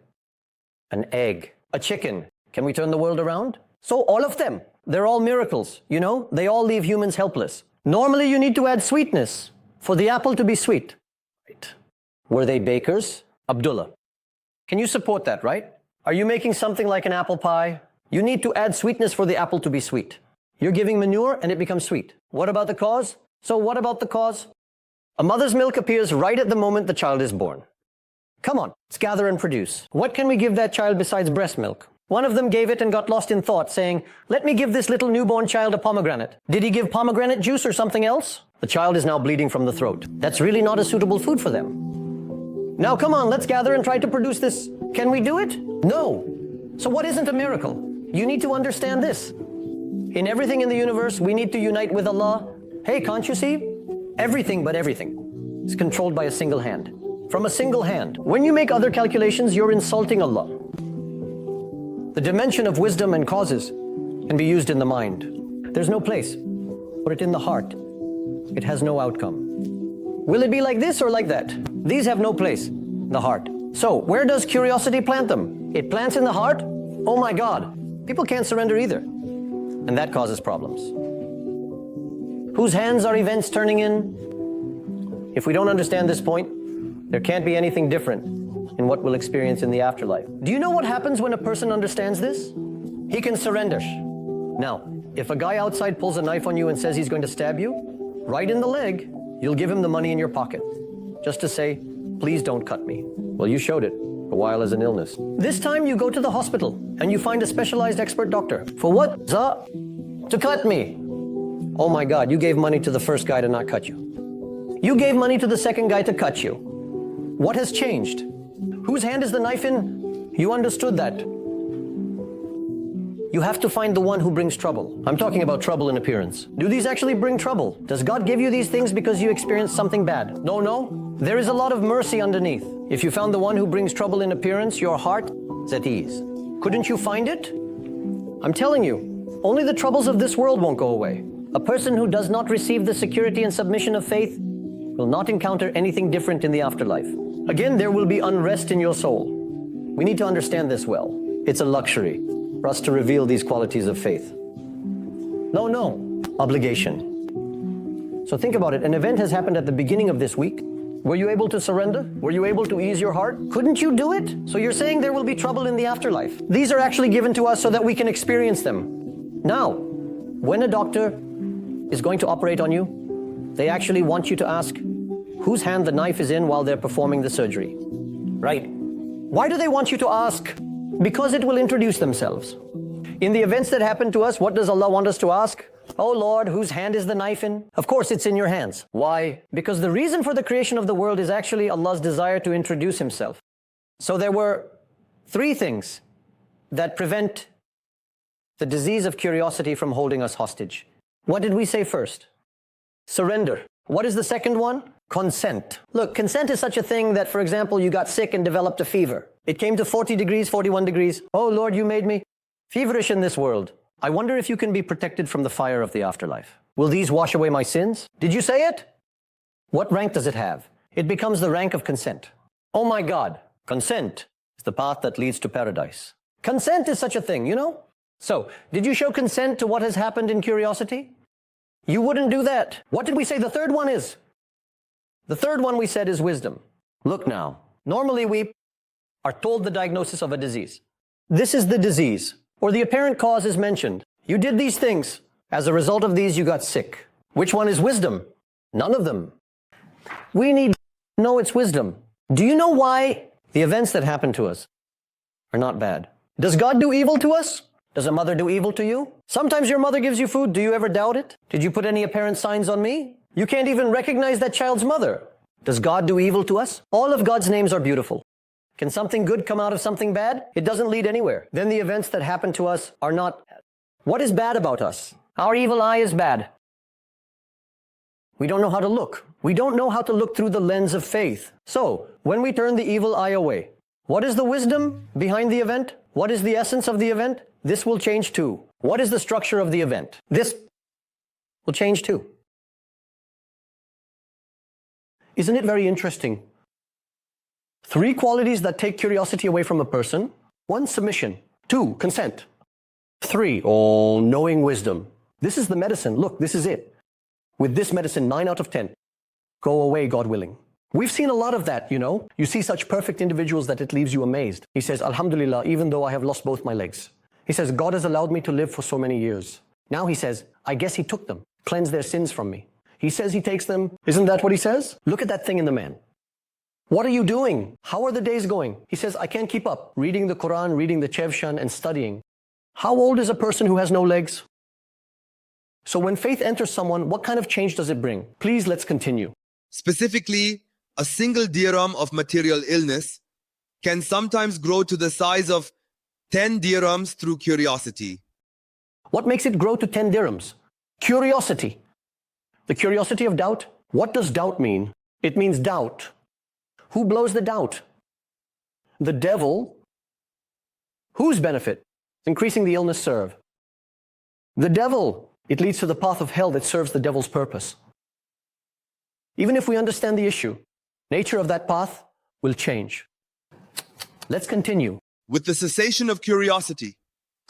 An egg. A chicken. Can we turn the world around? So all of them, they're all miracles, you know? They all leave humans helpless. Normally you need to add sweetness for the apple to be sweet. Right. Were they bakers? Abdullah. Can you support that, right? Are you making something like an apple pie? You need to add sweetness for the apple to be sweet. You're giving manure and it becomes sweet. What about the cause? So what about the cause? A mother's milk appears right at the moment the child is born. Come on, let's gather and produce. What can we give that child besides breast milk? One of them gave it and got lost in thought, saying, let me give this little newborn child a pomegranate. Did he give pomegranate juice or something else? The child is now bleeding from the throat. That's really not a suitable food for them. Now come on, let's gather and try to produce this. Can we do it? No. So what isn't a miracle? You need to understand this. In everything in the universe, we need to unite with Allah. Hey, can't you see? Everything but everything is controlled by a single hand. From a single hand. When you make other calculations, you're insulting Allah. The dimension of wisdom and causes can be used in the mind. There's no place. Put it in the heart. It has no outcome. Will it be like this or like that? These have no place in the heart. So, where does curiosity plant them? It plants in the heart? Oh my God. People can't surrender either. And that causes problems. Whose hands are events turning in? If we don't understand this point, there can't be anything different in what we'll experience in the afterlife. Do you know what happens when a person understands this? He can surrender. Now, if a guy outside pulls a knife on you and says he's going to stab you, right in the leg, you'll give him the money in your pocket, just to say, please don't cut me. Well, you showed it a while as an illness. This time you go to the hospital and you find a specialized expert doctor. For what? To cut me. Oh my God, you gave money to the first guy to not cut you. You gave money to the second guy to cut you. What has changed? Whose hand is the knife in? You understood that. You have to find the one who brings trouble. I'm talking about trouble in appearance. Do these actually bring trouble? Does God give you these things because you experienced something bad? No. There is a lot of mercy underneath. If you found the one who brings trouble in appearance, your heart is at ease. Couldn't you find it? I'm telling you, only the troubles of this world won't go away. A person who does not receive the security and submission of faith will not encounter anything different in the afterlife. Again, there will be unrest in your soul. We need to understand this well. It's a luxury for us to reveal these qualities of faith. No, obligation. So think about it. An event has happened at the beginning of this week. Were you able to surrender? Were you able to ease your heart? Couldn't you do it? So you're saying there will be trouble in the afterlife. These are actually given to us so that we can experience them. Now, when a doctor is going to operate on you, they actually want you to ask whose hand the knife is in while they're performing the surgery. Right. Why do they want you to ask? Because it will introduce themselves. In the events that happen to us, what does Allah want us to ask? Oh Lord, whose hand is the knife in? Of course it's in your hands. Why? Because the reason for the creation of the world is actually Allah's desire to introduce Himself. So there were three things that prevent the disease of curiosity from holding us hostage. What did we say first? Surrender. What is the second one? Consent. Look, consent is such a thing that, for example, you got sick and developed a fever. It came to 40 degrees, 41 degrees. Oh Lord, you made me feverish in this world. I wonder if you can be protected from the fire of the afterlife. Will these wash away my sins? Did you say it? What rank does it have? It becomes the rank of consent. Oh my God, consent is the path that leads to paradise. Consent is such a thing, you know? So, did you show consent to what has happened in curiosity? You wouldn't do that. What did we say the third one is? The third one we said is wisdom. Look now, normally we are told the diagnosis of a disease. This is the disease, or the apparent cause is mentioned. You did these things. As a result of these, you got sick. Which one is wisdom? None of them. We need to know it's wisdom. Do you know why the events that happen to us are not bad? Does God do evil to us? Does a mother do evil to you? Sometimes your mother gives you food. Do you ever doubt it? Did you put any apparent signs on me? You can't even recognize that child's mother. Does God do evil to us? All of God's names are beautiful. Can something good come out of something bad? It doesn't lead anywhere. Then the events that happen to us are not. What is bad about us? Our evil eye is bad. We don't know how to look. We don't know how to look through the lens of faith. So, when we turn the evil eye away, what is the wisdom behind the event? What is the essence of the event? This will change too. What is the structure of the event? This will change too. Isn't it very interesting? 3 qualities that take curiosity away from a person. 1, submission. 2, consent. 3, knowing wisdom. This is the medicine. Look, this is it. With this medicine, 9 out of 10 go away, God willing. We've seen a lot of that, you know. You see such perfect individuals that it leaves you amazed. He says, Alhamdulillah, even though I have lost both my legs. He says, God has allowed me to live for so many years. Now he says, I guess He took them, cleansed their sins from me. He says He takes them. Isn't that what He says? Look at that thing in the man. What are you doing? How are the days going? He says, I can't keep up. Reading the Quran, reading the Chevshan, and studying. How old is a person who has no legs? So when faith enters someone, what kind of change does it bring? Please, let's continue. Specifically, a single dirham of material illness can sometimes grow to the size of 10 dirhams through curiosity. What makes it grow to 10 dirhams? Curiosity. The curiosity of doubt. What does doubt mean? It means doubt. Who blows the doubt? The devil. Whose benefit? Increasing the illness serve. The devil. It leads to the path of hell that serves the devil's purpose. Even if we understand the issue, nature of that path will change. Let's continue. With the cessation of curiosity,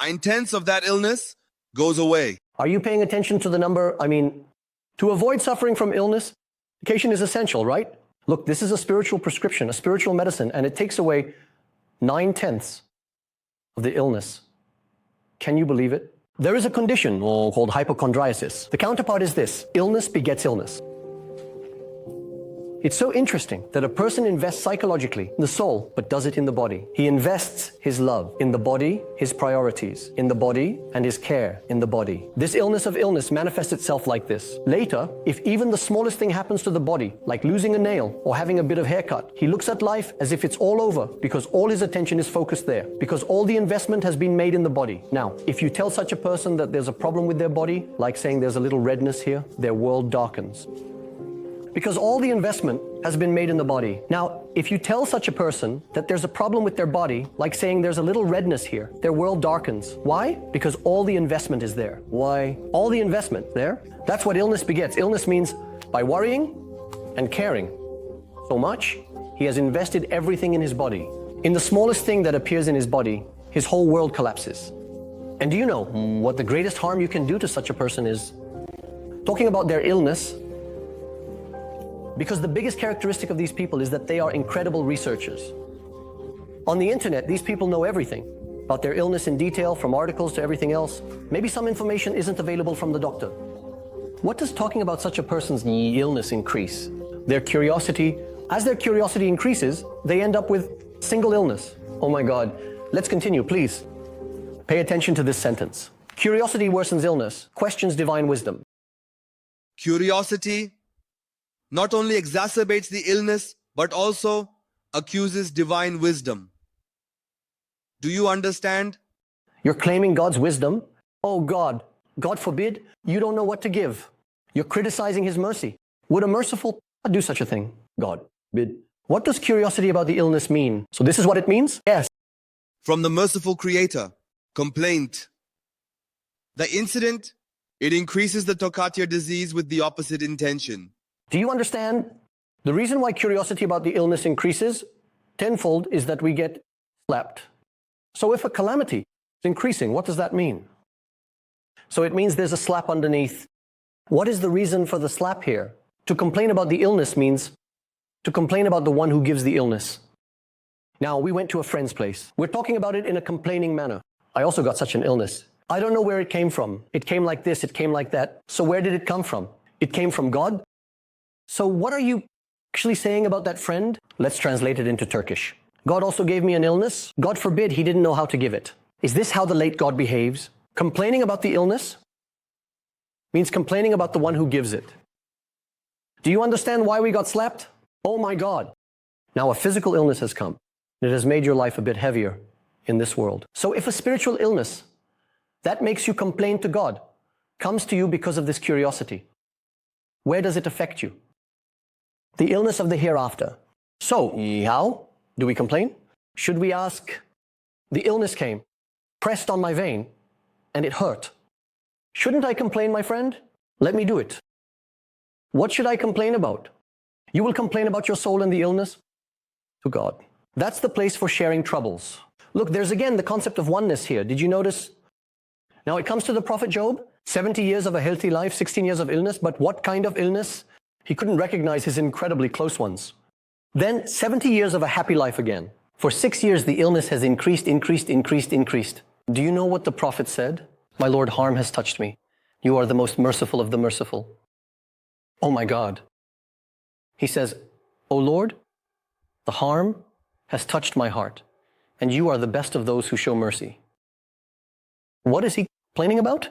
intense of that illness goes away. Are you paying attention to the number? To avoid suffering from illness, medication is essential, right? Look, this is a spiritual prescription, a spiritual medicine, and it takes away 9/10 of the illness. Can you believe it? There is a condition called hypochondriasis. The counterpart is this: illness begets illness. It's so interesting that a person invests psychologically in the soul, but does it in the body. He invests his love in the body, his priorities in the body, and his care in the body. This illness of illness manifests itself like this. Later, if even the smallest thing happens to the body, like losing a nail or having a bit of haircut, he looks at life as if it's all over because all his attention is focused there, because all the investment has been made in the body. Now, if you tell such a person that there's a problem with their body, like saying there's a little redness here, their world darkens. Because all the investment has been made in the body. Now, if you tell such a person that there's a problem with their body, like saying there's a little redness here, their world darkens. Why? Because all the investment is there. Why? All the investment there. That's what illness begets. Illness means by worrying and caring so much, he has invested everything in his body. In the smallest thing that appears in his body, his whole world collapses. And do you know what the greatest harm you can do to such a person is? Talking about their illness, because the biggest characteristic of these people is that they are incredible researchers. On the internet, these people know everything about their illness in detail, from articles to everything else. Maybe some information isn't available from the doctor. What does talking about such a person's illness increase? Their curiosity. As their curiosity increases, they end up with single illness. Oh my God. Let's continue, please. Pay attention to this sentence. Curiosity worsens illness, questions divine wisdom. Curiosity not only exacerbates the illness, but also accuses divine wisdom. Do you understand? You're claiming God's wisdom. Oh God, God forbid, you don't know what to give. You're criticizing His mercy. Would a merciful do such a thing? God forbid. What does curiosity about the illness mean? So this is what it means? Yes. From the merciful Creator, complaint. The incident, it increases the Tokatya disease with the opposite intention. Do you understand? The reason why curiosity about the illness increases tenfold is that we get slapped. So if a calamity is increasing, what does that mean? So it means there's a slap underneath. What is the reason for the slap here? To complain about the illness means to complain about the one who gives the illness. Now, we went to a friend's place. We're talking about it in a complaining manner. I also got such an illness. I don't know where it came from. It came like this, it came like that. So where did it come from? It came from God? So what are you actually saying about that friend? Let's translate it into Turkish. God also gave me an illness. God forbid he didn't know how to give it. Is this how the late God behaves? Complaining about the illness means complaining about the one who gives it. Do you understand why we got slapped? Oh my God. Now a physical illness has come. It has made your life a bit heavier in this world. So if a spiritual illness that makes you complain to God comes to you because of this curiosity, where does it affect you? The illness of the hereafter. So, how do we complain? Should we ask, the illness came, pressed on my vein, and it hurt. Shouldn't I complain, my friend? Let me do it. What should I complain about? You will complain about your soul and the illness? To God. That's the place for sharing troubles. Look, there's again the concept of oneness here. Did you notice? Now it comes to the Prophet Job, 70 years of a healthy life, 16 years of illness, but what kind of illness? He couldn't recognize his incredibly close ones. Then 70 years of a happy life again. For 6 years, the illness has increased. Do you know what the Prophet said? My Lord, harm has touched me. You are the most merciful of the merciful. Oh my God. He says, O Lord, the harm has touched my heart, and you are the best of those who show mercy. What is he complaining about?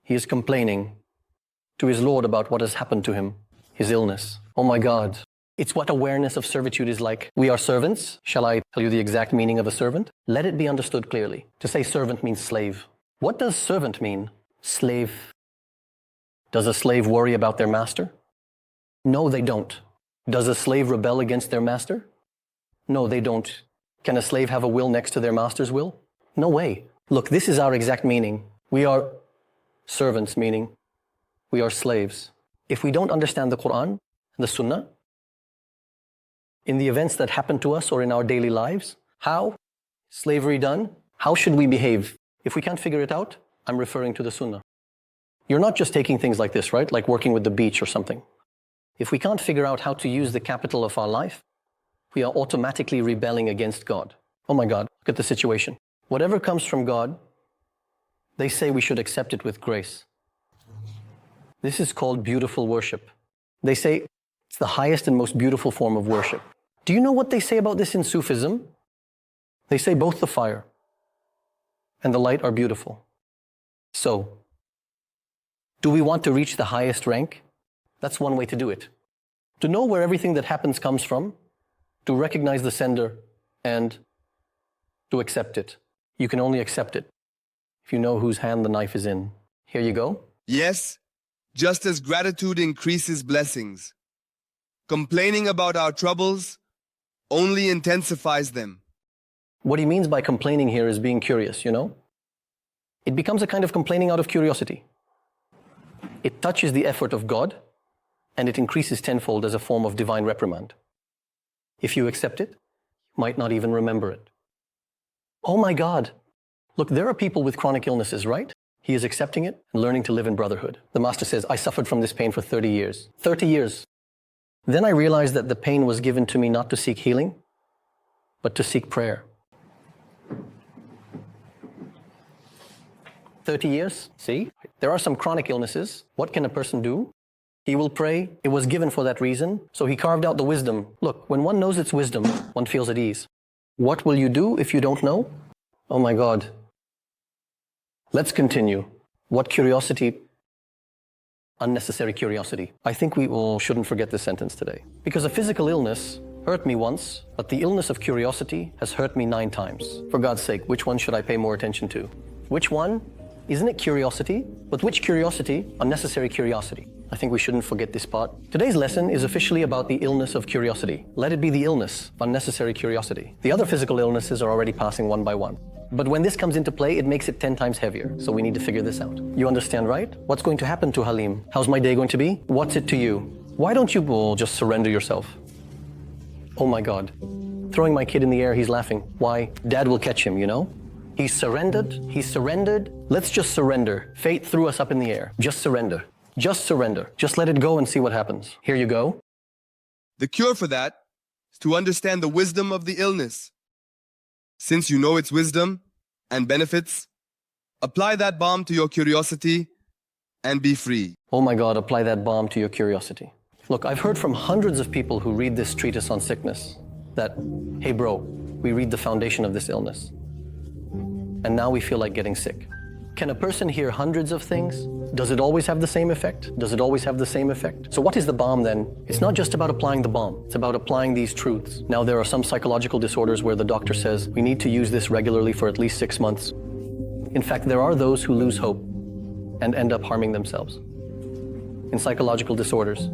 He is complaining to his Lord about what has happened to him, his illness. Oh my God. It's what awareness of servitude is like. We are servants. Shall I tell you the exact meaning of a servant? Let it be understood clearly. To say servant means slave. What does servant mean? Slave. Does a slave worry about their master? No, they don't. Does a slave rebel against their master? No, they don't. Can a slave have a will next to their master's will? No way. Look, this is our exact meaning. We are servants, meaning we are slaves. If we don't understand the Quran and the Sunnah, in the events that happen to us or in our daily lives, how slavery done, how should we behave? If we can't figure it out, I'm referring to the Sunnah. You're not just taking things like this, right? Like working with the beach or something. If we can't figure out how to use the capital of our life, we are automatically rebelling against God. Oh my God, look at the situation. Whatever comes from God, they say we should accept it with grace. This is called beautiful worship. They say it's the highest and most beautiful form of worship. Do you know what they say about this in Sufism? They say both the fire and the light are beautiful. So, do we want to reach the highest rank? That's one way to do it. To know where everything that happens comes from, to recognize the sender, and to accept it. You can only accept it if you know whose hand the knife is in. Here you go. Yes, just as gratitude increases blessings, complaining about our troubles only intensifies them. What he means by complaining here is being curious, you know? It becomes a kind of complaining out of curiosity. It touches the effort of God, and it increases tenfold as a form of divine reprimand. If you accept it, you might not even remember it. Oh my God. Look, there are people with chronic illnesses, right? He is accepting it and learning to live in brotherhood. The Master says, I suffered from this pain for 30 years. 30 years. Then I realized that the pain was given to me not to seek healing, but to seek prayer. 30 years, see? There are some chronic illnesses. What can a person do? He will pray. It was given for that reason. So he carved out the wisdom. Look, when one knows its wisdom, one feels at ease. What will you do if you don't know? Oh my God. Let's continue. What curiosity? Unnecessary curiosity. I think we all shouldn't forget this sentence today. Because a physical illness hurt me once, but the illness of curiosity has hurt me 9 times. For God's sake, which one should I pay more attention to? Which one? Isn't it curiosity? But which curiosity? Unnecessary curiosity. I think we shouldn't forget this part. Today's lesson is officially about the illness of curiosity. Let it be the illness of unnecessary curiosity. The other physical illnesses are already passing one by one. But when this comes into play, it makes it 10 times heavier. So we need to figure this out. You understand, right? What's going to happen to Halim? How's my day going to be? What's it to you? Why don't you all just surrender yourself? Oh my God. Throwing my kid in the air, he's laughing. Why? Dad will catch him, you know? He's surrendered. He's surrendered. Let's just surrender. Fate threw us up in the air. Just surrender. Just surrender. Just let it go and see what happens. Here you go. The cure for that is to understand the wisdom of the illness. Since you know its wisdom and benefits, apply that balm to your curiosity and be free. Oh my God, apply that balm to your curiosity. Look, I've heard from hundreds of people who read this treatise on sickness that, hey bro, we read the foundation of this illness, and now we feel like getting sick. Can a person hear hundreds of things? Does it always have the same effect? Does it always have the same effect? So what is the balm then? It's not just about applying the balm. It's about applying these truths. Now, there are some psychological disorders where the doctor says we need to use this regularly for at least 6 months. In fact, there are those who lose hope and end up harming themselves. In psychological disorders,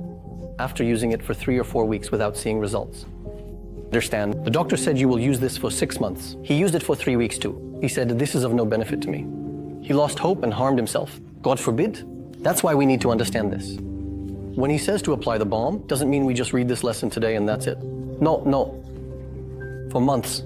after using it for 3 or 4 weeks without seeing results. Understand, the doctor said you will use this for 6 months. He used it for 3 weeks too. He said, this is of no benefit to me. He lost hope and harmed himself. God forbid. That's why we need to understand this. When he says to apply the balm, doesn't mean we just read this lesson today and that's it. No. For months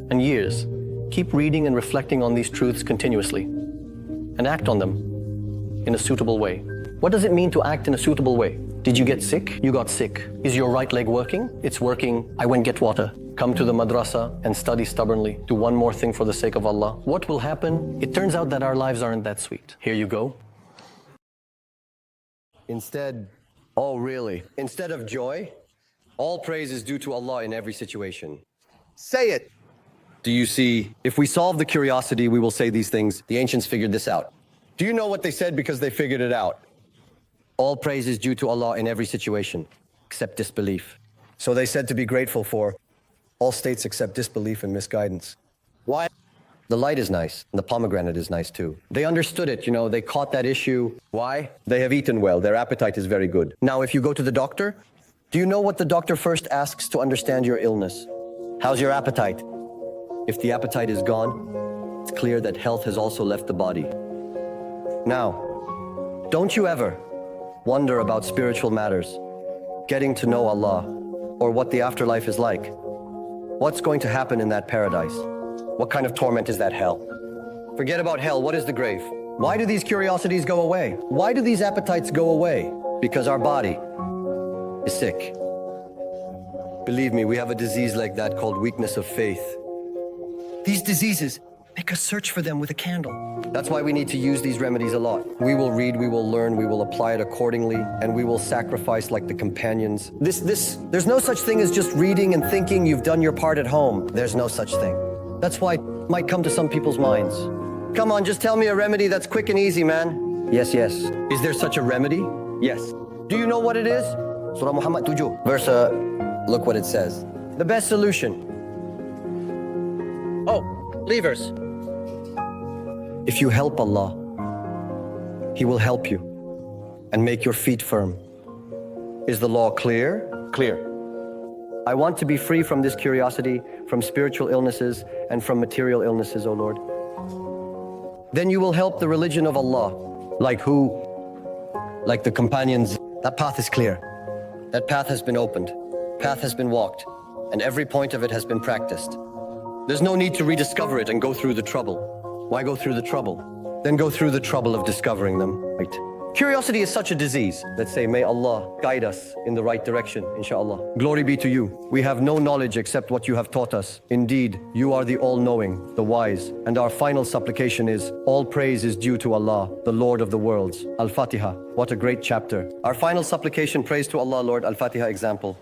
and years, keep reading and reflecting on these truths continuously and act on them in a suitable way. What does it mean to act in a suitable way? Did you get sick? You got sick. Is your right leg working? It's working. I went get water. Come to the madrasa and study stubbornly. Do one more thing for the sake of Allah. What will happen? It turns out that our lives aren't that sweet. Here you go. Instead, oh really? Instead of joy, all praise is due to Allah in every situation. Say it. Do you see? If we solve the curiosity, we will say these things. The ancients figured this out. Do you know what they said because they figured it out? All praise is due to Allah in every situation, except disbelief. So they said to be grateful for all states except disbelief and misguidance. Why? The light is nice, and the pomegranate is nice too. They understood it, they caught that issue. Why? They have eaten well, their appetite is very good. Now, if you go to the doctor, do you know what the doctor first asks to understand your illness? How's your appetite? If the appetite is gone, it's clear that health has also left the body. Now, don't you ever wonder about spiritual matters, getting to know Allah, or what the afterlife is like? What's going to happen in that paradise? What kind of torment is that hell? Forget about hell, what is the grave? Why do these curiosities go away? Why do these appetites go away? Because our body is sick. Believe me, we have a disease like that called weakness of faith. These diseases make us search for them with a candle. That's why we need to use these remedies a lot. We will read, we will learn, we will apply it accordingly, and we will sacrifice like the companions. There's no such thing as just reading and thinking you've done your part at home. There's no such thing. That's why it might come to some people's minds. Come on, just tell me a remedy that's quick and easy, man. Yes. Is there such a remedy? Yes. Do you know what it is? Surah Muhammad 7. Verse, look what it says. The best solution. Oh, levers. If you help Allah, He will help you and make your feet firm. Is the law clear? Clear. I want to be free from this curiosity, from spiritual illnesses, and from material illnesses, O Lord. Then you will help the religion of Allah. Like who? Like the companions. That path is clear. That path has been opened. Path has been walked, and every point of it has been practiced. There's no need to rediscover it and go through the trouble. Why go through the trouble? Then go through the trouble of discovering them. Right. Curiosity is such a disease. Let's say, may Allah guide us in the right direction, inshallah. Glory be to you. We have no knowledge except what you have taught us. Indeed, you are the all-knowing, the wise. And our final supplication is, all praise is due to Allah, the Lord of the worlds. Al-Fatiha. What a great chapter. Our final supplication, praise to Allah, Lord. Al-Fatiha example.